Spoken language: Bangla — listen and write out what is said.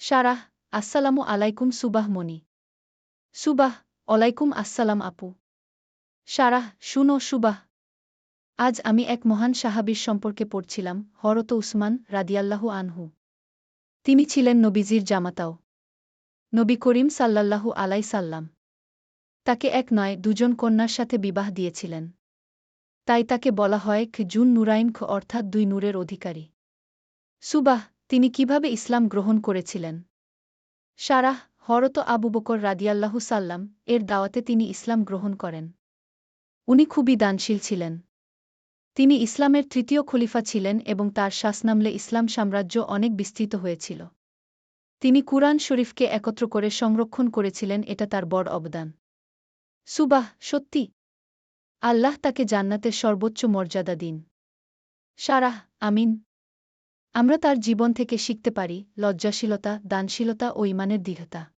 সারাহ, আসসালামু আলাইকুম সুবাহ মনি। সুবাহ, ওয়ালাইকুম আসসালাম আপু। সারাহ, শুনো সুবাহ। আজ আমি এক মহান সাহাবীর সম্পর্কে পড়ছিলাম, হরত উসমান রাদিয়াল্লাহু আনহু। তিনি ছিলেন নবীজির জামাতাও। নবী করিম সাল্লাল্লাহু আলাই সাল্লাম তাকে এক নয় দুজন কন্যার সাথে বিবাহ দিয়েছিলেন। তাই তাকে বলা হয় জুন নুরাইন অর্থাৎ দুই নূরের অধিকারী। সুবাহ, তিনি কিভাবে ইসলাম গ্রহণ করেছিলেন? সারাহ, হরত আবু বকর রাদিয়াল্লাহু সাল্লাম এর দাওয়াতে তিনি ইসলাম গ্রহণ করেন। উনি খুবই দানশীল ছিলেন। তিনি ইসলামের তৃতীয় খলিফা ছিলেন এবং তার শাসনামলে ইসলাম সাম্রাজ্য অনেক বিস্তৃত হয়েছিল। তিনি কুরআন শরীফকে একত্র করে সংরক্ষণ করেছিলেন, এটা তার বড় অবদান। সুবাহ, সত্যি। আল্লাহ তাকে জান্নাতের সর্বোচ্চ মর্যাদা দিন। সারাহ, আমিন। আমরা তার জীবন থেকে শিখতে পারি লজ্জাশীলতা, দানশীলতা ও ঈমানের দৃঢ়তা।